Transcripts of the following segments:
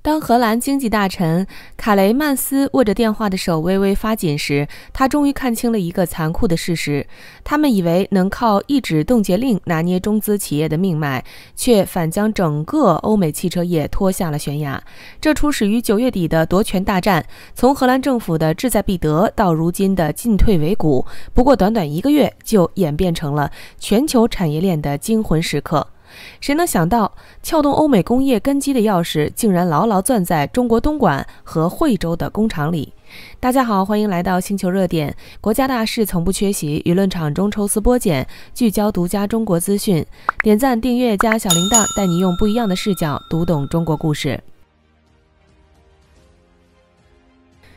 当荷兰经济大臣卡雷曼斯握着电话的手微微发紧时，他终于看清了一个残酷的事实：他们以为能靠一纸冻结令拿捏中资企业的命脉，却反将整个欧美汽车业拖下了悬崖。这出始于9月底的夺权大战，从荷兰政府的志在必得到如今的进退维谷，不过短短1个月就演变成了全球产业链的惊魂时刻。谁能想到，撬动欧美工业根基的钥匙竟然牢牢攥在中国东莞和惠州的工厂里？大家好，欢迎来到星球热点，国家大事从不缺席，舆论场中抽丝剥茧，聚焦独家中国资讯。点赞、订阅加小铃铛，带你用不一样的视角读懂中国故事。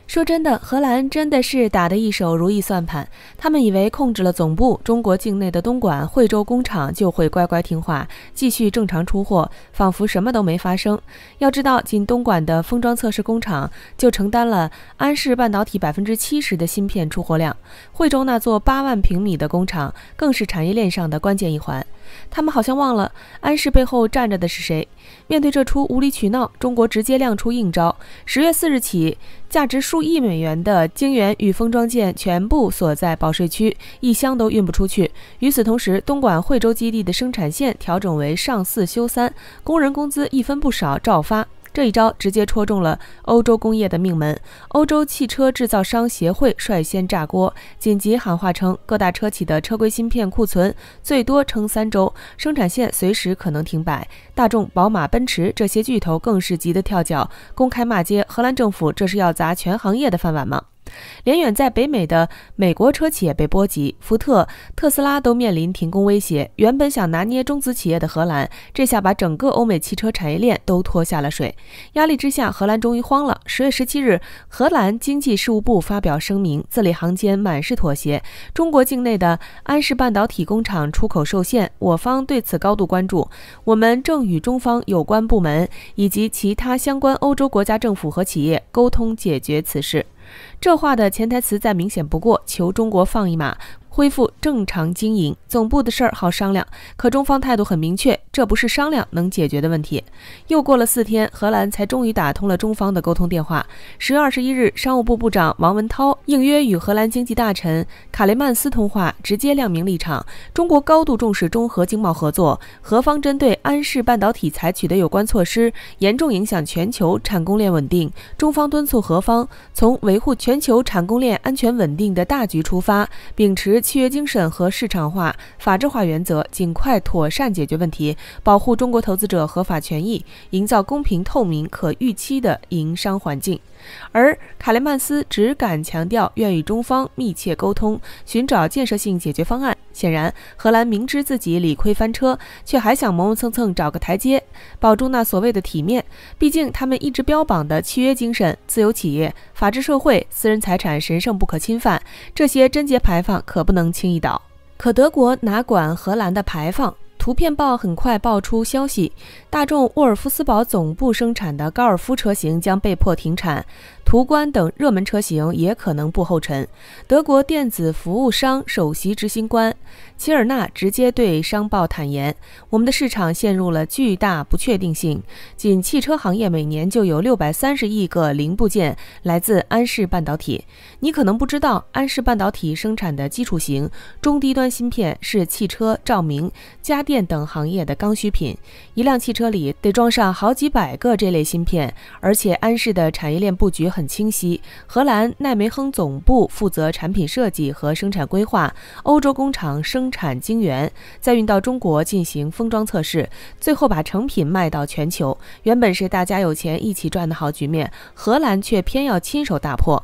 说真的，荷兰真的是打得一手如意算盘。他们以为控制了总部，中国境内的东莞、惠州工厂就会乖乖听话，继续正常出货，仿佛什么都没发生。要知道，仅东莞的封装测试工厂就承担了安氏半导体70%的芯片出货量，惠州那座8万平米的工厂更是产业链上的关键一环。他们好像忘了安氏背后站着的是谁。面对这出无理取闹，中国直接亮出硬招，10月4日起，价值数亿美元的晶圆与封装件全部锁在保税区，一箱都运不出去。与此同时，东莞、惠州基地的生产线调整为上4休3，工人工资一分不少照发。这一招直接戳中了欧洲工业的命门。欧洲汽车制造商协会率先炸锅，紧急喊话称，各大车企的车规芯片库存最多撑3周，生产线随时可能停摆。大众、宝马、奔驰这些巨头更是急得跳脚，公开骂街荷兰政府，这是要砸全行业的饭碗吗？连远在北美的美国车企也被波及，福特、特斯拉都面临停工威胁。原本想拿捏中资企业的荷兰，这下把整个欧美汽车产业链都拖下了水。压力之下，荷兰终于慌了。10月17日，荷兰经济事务部发表声明，字里行间满是妥协。中国境内的安氏半导体工厂出口受限，我方对此高度关注。我们正与中方有关部门以及其他相关欧洲国家政府和企业沟通解决此事。这话的潜台词再明显不过，求中国放一马，恢复正常经营，总部的事儿好商量。可中方态度很明确，这不是商量能解决的问题。又过了4天，荷兰才终于打通了中方的沟通电话。10月21日，商务部部长王文涛应约与荷兰经济大臣卡雷曼斯通话，直接亮明立场：中国高度重视中荷经贸合作，荷方针对安氏半导体采取的有关措施严重影响全球产供链稳定，中方敦促荷方从维护全球产供链安全稳定的大局出发，秉持契约精神和市场化、法治化原则，尽快妥善解决问题，保护中国投资者合法权益，营造公平、透明、可预期的营商环境。而卡雷曼斯只敢强调愿与中方密切沟通，寻找建设性解决方案。显然，荷兰明知自己理亏翻车，却还想磨磨蹭蹭找个台阶，保住那所谓的体面。毕竟他们一直标榜的契约精神、自由企业、法治社会、私人财产神圣不可侵犯，这些贞节牌坊可不能轻易倒。可德国哪管荷兰的牌坊？图片报很快爆出消息，大众沃尔夫斯堡总部生产的高尔夫车型将被迫停产，途观等热门车型也可能步后尘。德国电子服务商首席执行官齐尔纳直接对商报坦言，我们的市场陷入了巨大不确定性，仅汽车行业每年就有630亿个零部件来自安氏半导体。你可能不知道，安氏半导体生产的基础型、中低端芯片是汽车、照明、家电等行业的刚需品，一辆汽车里得装上好几百个这类芯片，而且安氏的产业链布局很清晰，荷兰奈梅亨总部负责产品设计和生产规划，欧洲工厂生产晶圆，再运到中国进行封装测试，最后把成品卖到全球。原本是大家有钱一起赚的好局面，荷兰却偏要亲手打破。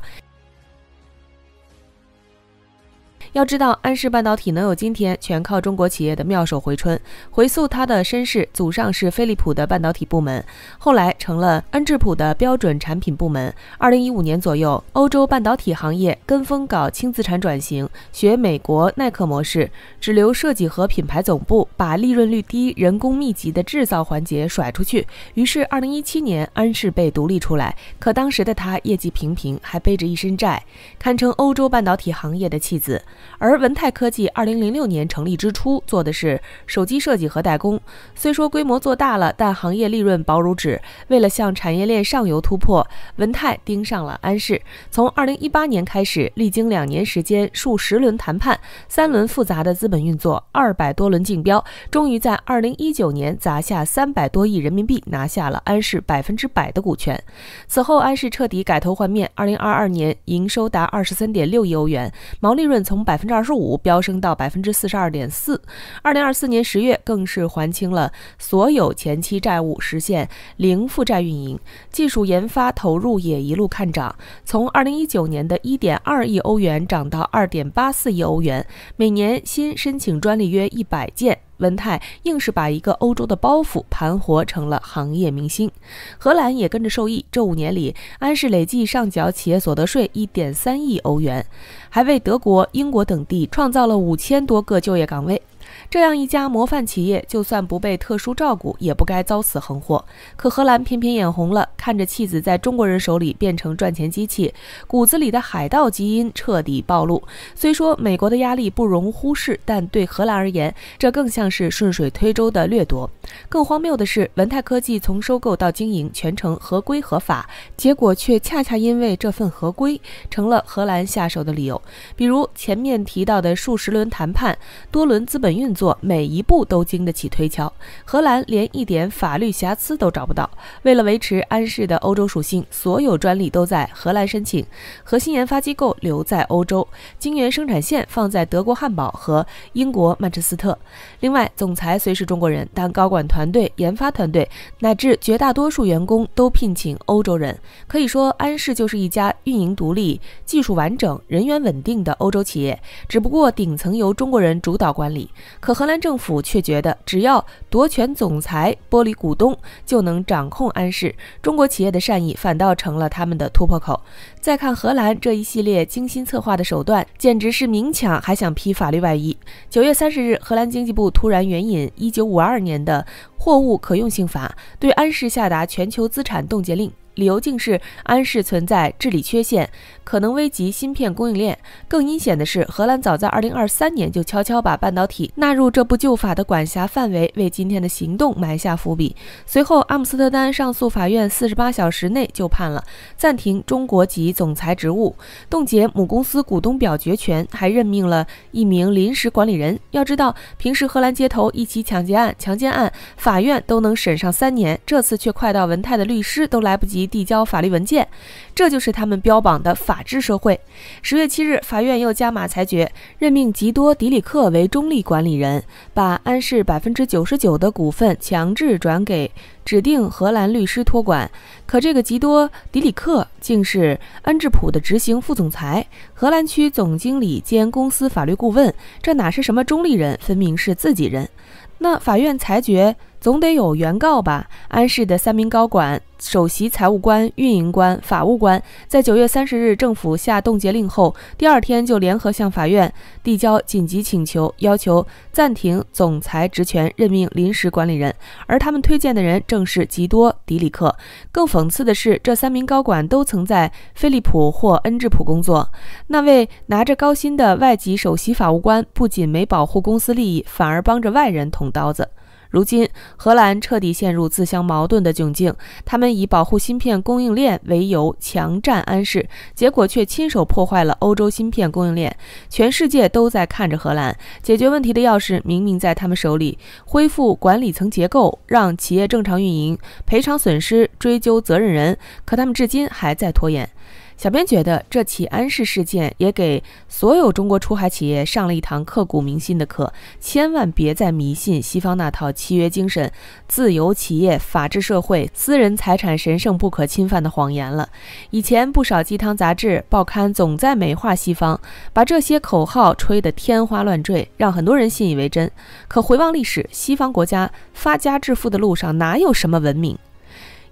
要知道，安氏半导体能有今天，全靠中国企业的妙手回春。回溯它的身世，祖上是飞利浦的半导体部门，后来成了恩智浦的标准产品部门。2015年左右，欧洲半导体行业跟风搞轻资产转型，学美国耐克模式，只留设计和品牌总部，把利润率低、人工密集的制造环节甩出去。于是2017年，安氏被独立出来，可当时的他业绩平平，还背着一身债，堪称欧洲半导体行业的弃子。而文泰科技2006年成立之初做的是手机设计和代工，虽说规模做大了，但行业利润薄如纸。为了向产业链上游突破，文泰盯上了安氏。从2018年开始，历经2年时间、数十轮谈判、3轮复杂的资本运作、200多轮竞标，终于在2019年砸下300多亿人民币，拿下了安氏100%的股权。此后，安氏彻底改头换面，2022年营收达23.6亿欧元，毛利润从25%飙升到42.4%。2024年10月更是还清了所有前期债务，实现零负债运营。技术研发投入也一路看涨，从2019年的1.2亿欧元涨到2.84亿欧元，每年新申请专利约100件。文泰硬是把一个欧洲的包袱盘活成了行业明星。荷兰也跟着受益，这5年里，安氏累计上缴企业所得税1.3亿欧元，还为德国、英国等地创造了5000多个就业岗位。这样一家模范企业，就算不被特殊照顾，也不该遭此横祸。可荷兰偏偏眼红了，看着妻子在中国人手里变成赚钱机器，骨子里的海盗基因彻底暴露。虽说美国的压力不容忽视，但对荷兰而言，这更像是顺水推舟的掠夺。更荒谬的是，文泰科技从收购到经营全程合规合法，结果却恰恰因为这份合规，成了荷兰下手的理由。比如前面提到的数十轮谈判、多轮资本运作，每一步都经得起推敲。荷兰连一点法律瑕疵都找不到。为了维持安氏的欧洲属性，所有专利都在荷兰申请，核心研发机构留在欧洲，晶圆生产线放在德国汉堡和英国曼彻斯特。另外，总裁虽是中国人，但高管团队、研发团队乃至绝大多数员工都聘请欧洲人。可以说，安氏就是一家运营独立、技术完整、人员稳定的欧洲企业，只不过顶层由中国人主导管理。可荷兰政府却觉得，只要夺权总裁、剥离股东，就能掌控安氏。中国企业的善意反倒成了他们的突破口。再看荷兰这一系列精心策划的手段，简直是明抢还想披法律外衣。9月30日，荷兰经济部突然援引1952年的货物可用性法，对安氏下达全球资产冻结令。理由竟是安氏存在治理缺陷，可能危及芯片供应链。更阴险的是，荷兰早在2023年就悄悄把半导体纳入这部旧法的管辖范围，为今天的行动埋下伏笔。随后，阿姆斯特丹上诉法院48小时内就判了，暂停中国籍总裁职务，冻结母公司股东表决权，还任命了一名临时管理人。要知道，平时荷兰街头一起抢劫案，法院都能审上3年，这次却快到文泰的律师都来不及递交法律文件，这就是他们标榜的法治社会。10月7日，法院又加码裁决，任命吉多·迪里克为中立管理人，把安氏99%的股份强制转给指定荷兰律师托管。可这个吉多·迪里克竟是恩智浦的执行副总裁、荷兰区总经理兼公司法律顾问，这哪是什么中立人，分明是自己人。那法院裁决总得有原告吧？安氏的3名高管、首席财务官、运营官、法务官，在9月30日政府下冻结令后，第2天就联合向法院递交紧急请求，要求暂停总裁职权，任命临时管理人。而他们推荐的人正是吉多·迪里克。更讽刺的是，这3名高管都曾在飞利浦或恩智浦工作。那位拿着高薪的外籍首席法务官，不仅没保护公司利益，反而帮着外人捅刀子。如今，荷兰彻底陷入自相矛盾的窘境，他们以保护芯片供应链为由强占安氏，结果却亲手破坏了欧洲芯片供应链。全世界都在看着荷兰，解决问题的钥匙明明在他们手里，恢复管理层结构，让企业正常运营，赔偿损失，追究责任人，可他们至今还在拖延。小编觉得这起安氏事件也给所有中国出海企业上了一堂刻骨铭心的课，千万别再迷信西方那套契约精神、自由企业、法治社会、私人财产神圣不可侵犯的谎言了。以前不少鸡汤杂志、报刊总在美化西方，把这些口号吹得天花乱坠，让很多人信以为真。可回望历史，西方国家发家致富的路上哪有什么文明？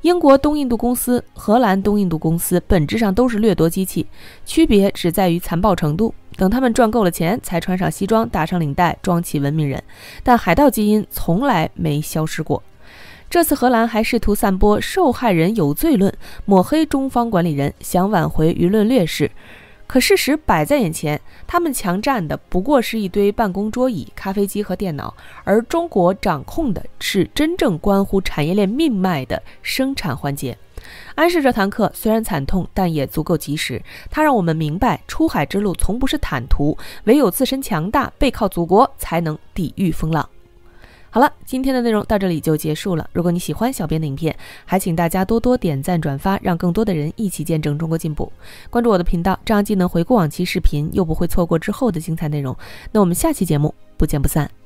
英国东印度公司、荷兰东印度公司本质上都是掠夺机器，区别只在于残暴程度。等他们赚够了钱，才穿上西装，打上领带，装起文明人。但海盗基因从来没消失过。这次荷兰还试图散播受害人有罪论，抹黑中方管理人，想挽回舆论劣势。可事实摆在眼前，他们强占的不过是一堆办公桌椅、咖啡机和电脑，而中国掌控的是真正关乎产业链命脉的生产环节。安氏这堂课虽然惨痛，但也足够及时。它让我们明白，出海之路从不是坦途，唯有自身强大，背靠祖国，才能抵御风浪。好了，今天的内容到这里就结束了。如果你喜欢小编的影片，还请大家多多点赞转发，让更多的人一起见证中国进步。关注我的频道，这样既能回顾往期视频，又不会错过之后的精彩内容。那我们下期节目不见不散。